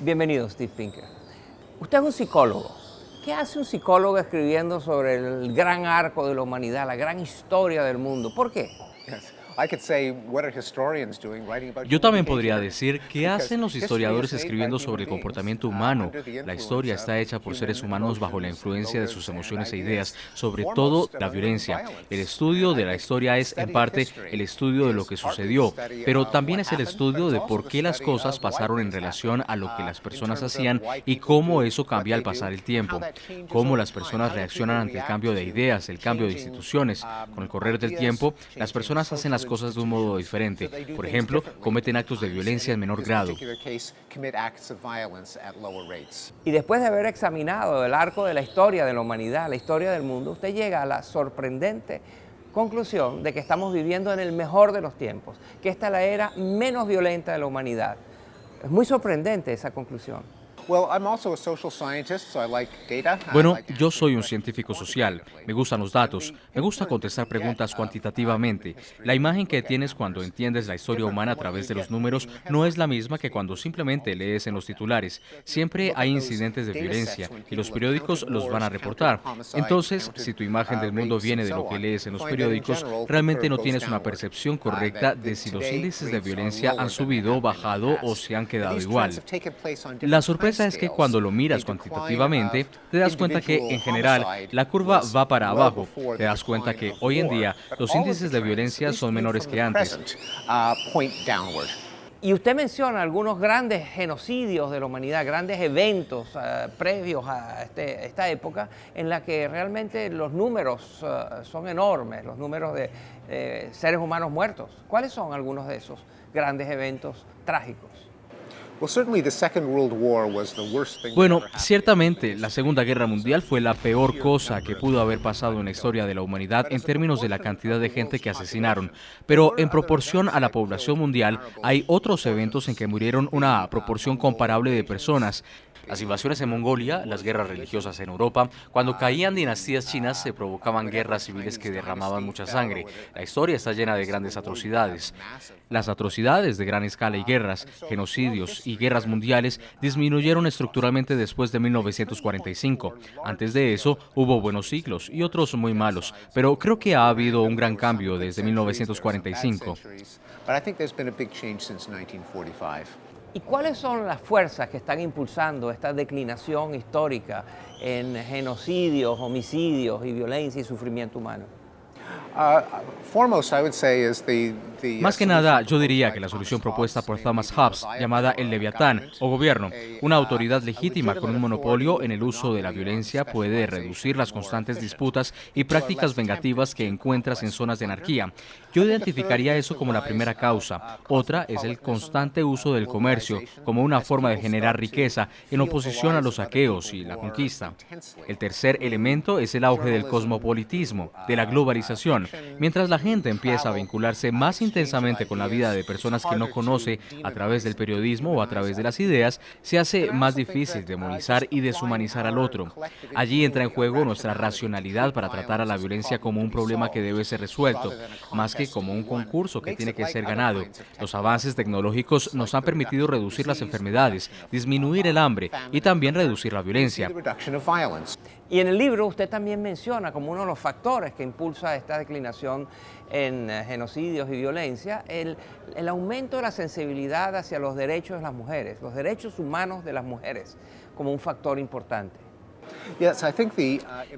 Bienvenido, Steve Pinker. Usted es un psicólogo. ¿Qué hace un psicólogo escribiendo sobre el gran arco de la humanidad, la gran historia del mundo? ¿Por qué? Yo también podría decir qué hacen los historiadores escribiendo sobre el comportamiento humano. La historia está hecha por seres humanos bajo la influencia de sus emociones e ideas, sobre todo la violencia. El estudio de la historia es, en parte, el estudio de lo que sucedió, pero también es el estudio de por qué las cosas pasaron en relación a lo que las personas hacían y cómo eso cambia al pasar el tiempo. Cómo las personas reaccionan ante el cambio de ideas, el cambio de instituciones. Con el correr del tiempo, las personas hacen las cosas de un modo diferente. Por ejemplo, cometen actos de violencia en menor grado. Y después de haber examinado el arco de la historia de la humanidad, la historia del mundo, usted llega a la sorprendente conclusión de que estamos viviendo en el mejor de los tiempos, que esta es la era menos violenta de la humanidad. Es muy sorprendente esa conclusión. Bueno, yo soy un científico social, me gustan los datos, me gusta contestar preguntas cuantitativamente. La imagen que tienes cuando entiendes la historia humana a través de los números no es la misma que cuando simplemente lees en los titulares. Siempre hay incidentes de violencia y los periódicos los van a reportar. Entonces, si tu imagen del mundo viene de lo que lees en los periódicos, realmente no tienes una percepción correcta de si los índices de violencia han subido, bajado o se han quedado igual. La sorpresa es que cuando lo miras cuantitativamente, te das cuenta que, en general, la curva va para abajo. Te das cuenta que, hoy en día, los índices de violencia son menores que antes. Y usted menciona algunos grandes genocidios de la humanidad, grandes eventos previos a esta época en la que realmente los números son enormes, los números de seres humanos muertos. ¿Cuáles son algunos de esos grandes eventos trágicos? Bueno, ciertamente, la Segunda Guerra Mundial fue la peor cosa que pudo haber pasado en la historia de la humanidad en términos de la cantidad de gente que asesinaron. Pero en proporción a la población mundial, hay otros eventos en que murieron una proporción comparable de personas. Las invasiones en Mongolia, las guerras religiosas en Europa, cuando caían dinastías chinas se provocaban guerras civiles que derramaban mucha sangre. La historia está llena de grandes atrocidades. Las atrocidades de gran escala y guerras, genocidios y guerras mundiales disminuyeron estructuralmente después de 1945. Antes de eso hubo buenos siglos y otros muy malos, pero creo que ha habido un gran cambio desde 1945. ¿Y cuáles son las fuerzas que están impulsando esta declinación histórica en genocidios, homicidios y violencia y sufrimiento humano? Más que nada, yo diría que la solución propuesta por Thomas Hobbes, llamada el Leviatán o gobierno, una autoridad legítima con un monopolio en el uso de la violencia, puede reducir las constantes disputas y prácticas vengativas que encuentras en zonas de anarquía. Yo identificaría eso como la primera causa. Otra es el constante uso del comercio como una forma de generar riqueza en oposición a los saqueos y la conquista. El tercer elemento es el auge del cosmopolitismo, de la globalización. Mientras la gente empieza a vincularse más intensamente con la vida de personas que no conoce a través del periodismo o a través de las ideas, se hace más difícil demonizar y deshumanizar al otro. Allí entra en juego nuestra racionalidad para tratar a la violencia como un problema que debe ser resuelto, más que como un concurso que tiene que ser ganado. Los avances tecnológicos nos han permitido reducir las enfermedades, disminuir el hambre y también reducir la violencia. Y en el libro usted también menciona como uno de los factores que impulsa esta declinación en genocidios y violencia, el aumento de la sensibilidad hacia los derechos de las mujeres, los derechos humanos de las mujeres, como un factor importante.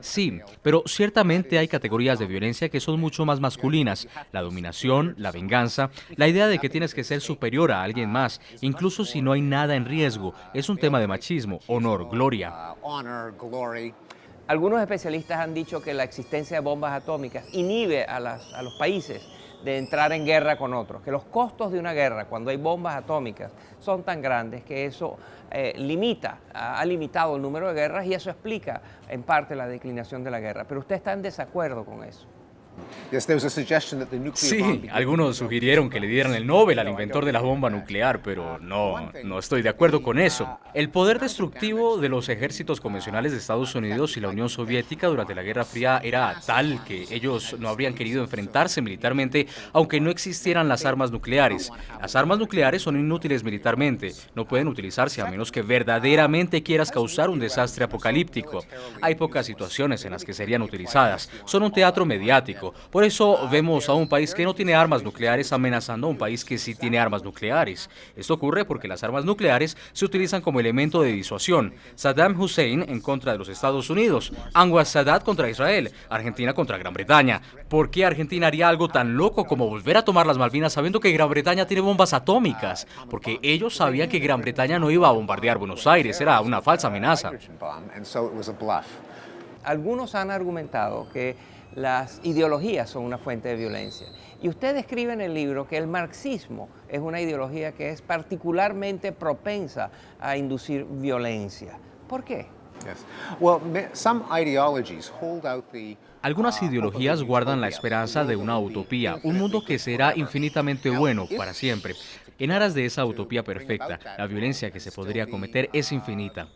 Sí, pero ciertamente hay categorías de violencia que son mucho más masculinas. La dominación, la venganza, la idea de que tienes que ser superior a alguien más, incluso si no hay nada en riesgo, es un tema de machismo, honor, gloria. Algunos especialistas han dicho que la existencia de bombas atómicas inhibe a los países de entrar en guerra con otros, que los costos de una guerra cuando hay bombas atómicas son tan grandes que eso ha limitado el número de guerras y eso explica en parte la declinación de la guerra. Pero usted está en desacuerdo con eso. Sí, algunos sugirieron que le dieran el Nobel al inventor de la bomba nuclear, pero no estoy de acuerdo con eso. El poder destructivo de los ejércitos convencionales de Estados Unidos y la Unión Soviética durante la Guerra Fría era tal que ellos no habrían querido enfrentarse militarmente aunque no existieran las armas nucleares. Las armas nucleares son inútiles militarmente, no pueden utilizarse a menos que verdaderamente quieras causar un desastre apocalíptico. Hay pocas situaciones en las que serían utilizadas, son un teatro mediático. Por eso vemos a un país que no tiene armas nucleares amenazando a un país que sí tiene armas nucleares. Esto ocurre porque las armas nucleares se utilizan como elemento de disuasión. Saddam Hussein en contra de los Estados Unidos, Anwar Sadat contra Israel, Argentina contra Gran Bretaña. ¿Por qué Argentina haría algo tan loco como volver a tomar las Malvinas sabiendo que Gran Bretaña tiene bombas atómicas? Porque ellos sabían que Gran Bretaña no iba a bombardear Buenos Aires, era una falsa amenaza. Algunos han argumentado que las ideologías son una fuente de violencia. Y usted escribe en el libro que el marxismo es una ideología que es particularmente propensa a inducir violencia. ¿Por qué? Algunas ideologías guardan la esperanza de una utopía, un mundo que será infinitamente bueno para siempre. En aras de esa utopía perfecta, la violencia que se podría cometer es infinita.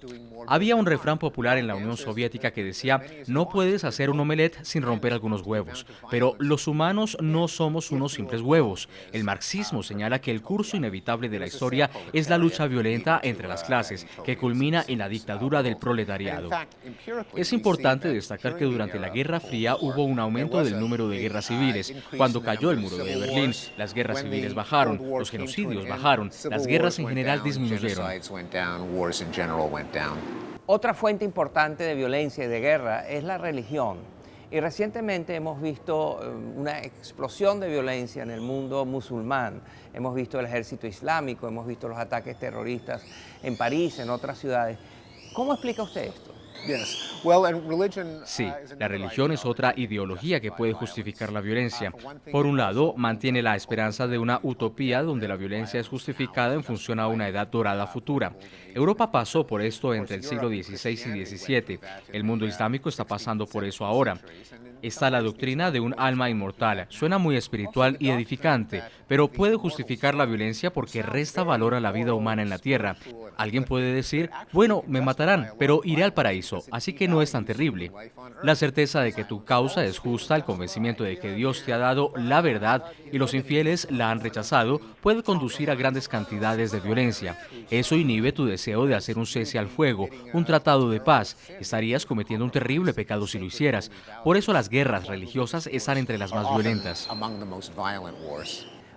Había un refrán popular en la Unión Soviética que decía: no puedes hacer un omelette sin romper algunos huevos. Pero los humanos no somos unos simples huevos. El marxismo señala que el curso inevitable de la historia es la lucha violenta entre las clases, que culmina en la dictadura del proletariado. Es importante destacar que durante la Guerra Fría hubo un aumento del número de guerras civiles. Cuando cayó el muro de Berlín, las guerras civiles bajaron, los genocidios bajaron, las guerras en general disminuyeron. Otra fuente importante de violencia y de guerra es la religión. Y recientemente hemos visto una explosión de violencia en el mundo musulmán. Hemos visto el ejército islámico, hemos visto los ataques terroristas en París, en otras ciudades. ¿Cómo explica usted esto? Sí, la religión es otra ideología que puede justificar la violencia. Por un lado, mantiene la esperanza de una utopía donde la violencia es justificada en función a una edad dorada futura. Europa pasó por esto entre el siglo XVI y XVII. El mundo islámico está pasando por eso ahora. Está la doctrina de un alma inmortal. Suena muy espiritual y edificante, pero puede justificar la violencia porque resta valor a la vida humana en la tierra. Alguien puede decir: bueno, me matarán, pero iré al paraíso, así que no es tan terrible. La certeza de que tu causa es justa, el convencimiento de que Dios te ha dado la verdad y los infieles la han rechazado, puede conducir a grandes cantidades de violencia. Eso inhibe tu deseo de hacer un cese al fuego, un tratado de paz. Estarías cometiendo un terrible pecado si lo hicieras. Por eso las guerras religiosas están entre las más violentas.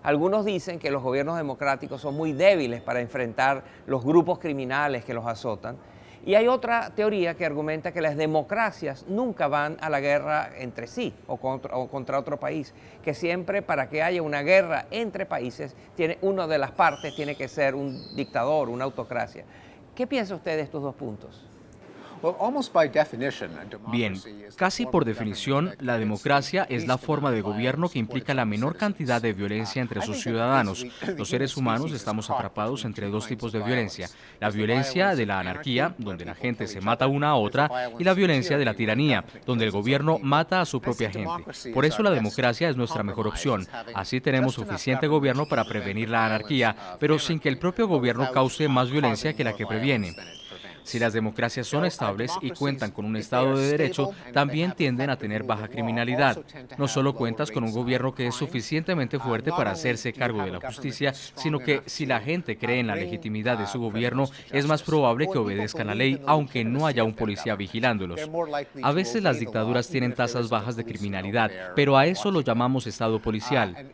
Algunos dicen que los gobiernos democráticos son muy débiles para enfrentar los grupos criminales que los azotan. Y hay otra teoría que argumenta que las democracias nunca van a la guerra entre sí o contra otro país, que siempre para que haya una guerra entre países, una de las partes tiene que ser un dictador, una autocracia. ¿Qué piensa usted de estos dos puntos? Bien, casi por definición, la democracia es la forma de gobierno que implica la menor cantidad de violencia entre sus ciudadanos. Los seres humanos estamos atrapados entre dos tipos de violencia: la violencia de la anarquía, donde la gente se mata una a otra, y la violencia de la tiranía, donde el gobierno mata a su propia gente. Por eso la democracia es nuestra mejor opción. Así tenemos suficiente gobierno para prevenir la anarquía, pero sin que el propio gobierno cause más violencia que la que previene. Si las democracias son estables y cuentan con un Estado de Derecho, también tienden a tener baja criminalidad. No solo cuentas con un gobierno que es suficientemente fuerte para hacerse cargo de la justicia, sino que si la gente cree en la legitimidad de su gobierno, es más probable que obedezcan la ley, aunque no haya un policía vigilándolos. A veces las dictaduras tienen tasas bajas de criminalidad, pero a eso lo llamamos Estado policial.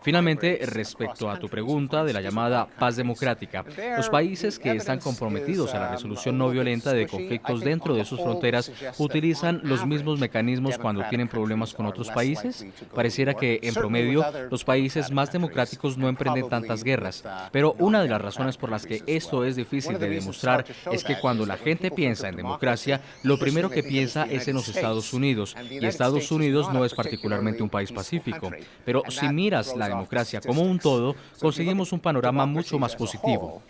Finalmente, respecto a tu pregunta de la llamada paz democrática, los países que están comprometidos a la resolución no violenta de conflictos dentro de sus fronteras utilizan los mismos mecanismos cuando tienen problemas con otros países. Pareciera que, en promedio, los países más democráticos no emprenden tantas guerras. Pero una de las razones por las que esto es difícil de demostrar es que cuando la gente piensa en democracia, lo primero que piensa es en los Estados Unidos. Y Estados Unidos no es particularmente un país pacífico. Pero si miras la democracia como un todo, conseguimos un panorama mucho más positivo.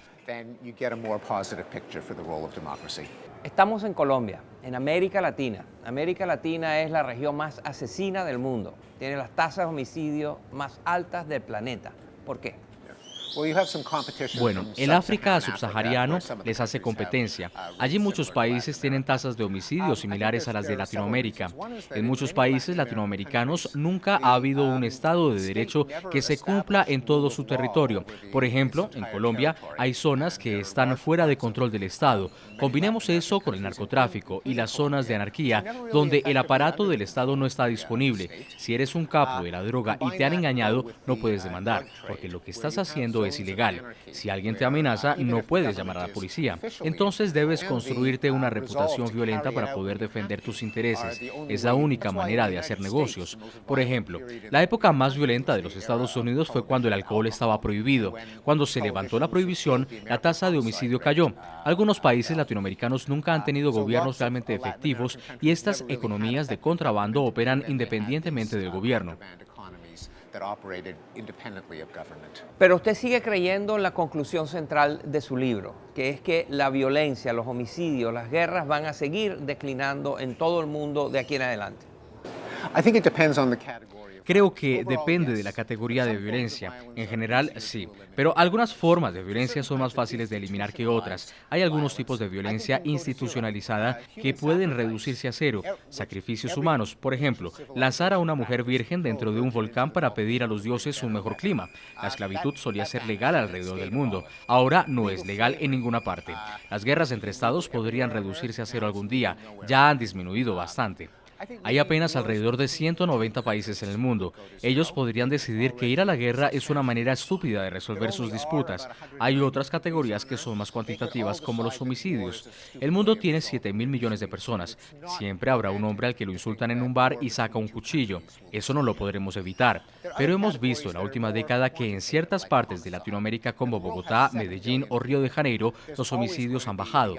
Estamos en Colombia, en América Latina. América Latina es la región más asesina del mundo. Tiene las tasas de homicidio más altas del planeta. ¿Por qué? Bueno, el África subsahariano les hace competencia. Allí muchos países tienen tasas de homicidio similares a las de Latinoamérica. En muchos países latinoamericanos nunca ha habido un Estado de Derecho que se cumpla en todo su territorio. Por ejemplo, en Colombia hay zonas que están fuera de control del Estado. Combinemos eso con el narcotráfico y las zonas de anarquía, donde el aparato del Estado no está disponible. Si eres un capo de la droga y te han engañado, no puedes demandar, porque lo que estás haciendo es ilegal. Si alguien te amenaza, no puedes llamar a la policía. Entonces debes construirte una reputación violenta para poder defender tus intereses. Es la única manera de hacer negocios. Por ejemplo, la época más violenta de los Estados Unidos fue cuando el alcohol estaba prohibido. Cuando se levantó la prohibición, la tasa de homicidio cayó. Algunos países latinoamericanos nunca han tenido gobiernos realmente efectivos y estas economías de contrabando operan independientemente del gobierno. Pero usted sigue creyendo en la conclusión central de su libro, que es que la violencia, los homicidios, las guerras van a seguir declinando en todo el mundo de aquí en adelante. Creo que depende de la categoría de violencia. En general, sí. Pero algunas formas de violencia son más fáciles de eliminar que otras. Hay algunos tipos de violencia institucionalizada que pueden reducirse a cero. Sacrificios humanos, por ejemplo, lanzar a una mujer virgen dentro de un volcán para pedir a los dioses un mejor clima. La esclavitud solía ser legal alrededor del mundo. Ahora no es legal en ninguna parte. Las guerras entre estados podrían reducirse a cero algún día. Ya han disminuido bastante. Hay apenas alrededor de 190 países en el mundo. Ellos podrían decidir que ir a la guerra es una manera estúpida de resolver sus disputas. Hay otras categorías que son más cuantitativas, como los homicidios. El mundo tiene 7.000 millones de personas. Siempre habrá un hombre al que lo insultan en un bar y saca un cuchillo. Eso no lo podremos evitar. Pero hemos visto en la última década que en ciertas partes de Latinoamérica, como Bogotá, Medellín o Río de Janeiro, los homicidios han bajado.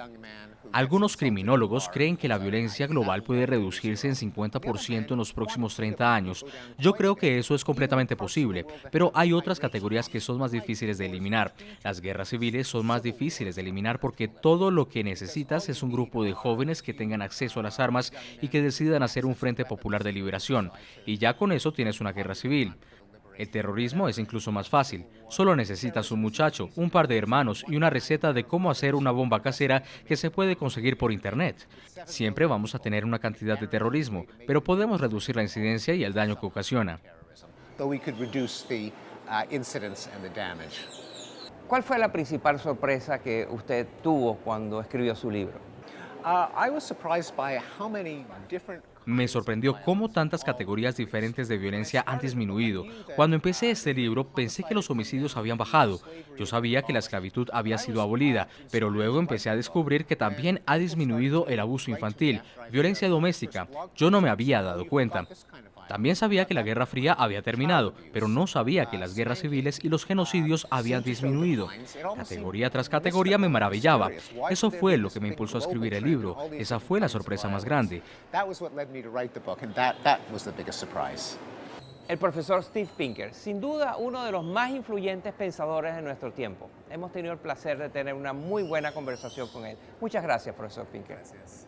Algunos criminólogos creen que la violencia global puede reducirse en 50% en los próximos 30 años. Yo creo que eso es completamente posible, pero hay otras categorías que son más difíciles de eliminar. Las guerras civiles son más difíciles de eliminar porque todo lo que necesitas es un grupo de jóvenes que tengan acceso a las armas y que decidan hacer un frente popular de liberación. Y ya con eso tienes una guerra civil. El terrorismo es incluso más fácil. Solo necesitas un muchacho, un par de hermanos y una receta de cómo hacer una bomba casera que se puede conseguir por internet. Siempre vamos a tener una cantidad de terrorismo, pero podemos reducir la incidencia y el daño que ocasiona. ¿Cuál fue la principal sorpresa que usted tuvo cuando escribió su libro? Me sorprendió cómo tantas categorías diferentes de violencia han disminuido. Cuando empecé este libro, pensé que los homicidios habían bajado. Yo sabía que la esclavitud había sido abolida, pero luego empecé a descubrir que también ha disminuido el abuso infantil, violencia doméstica. Yo no me había dado cuenta. También sabía que la Guerra Fría había terminado, pero no sabía que las guerras civiles y los genocidios habían disminuido. Categoría tras categoría me maravillaba. Eso fue lo que me impulsó a escribir el libro. Esa fue la sorpresa más grande. El profesor Steve Pinker, sin duda uno de los más influyentes pensadores de nuestro tiempo. Hemos tenido el placer de tener una muy buena conversación con él. Muchas gracias, profesor Pinker. Gracias.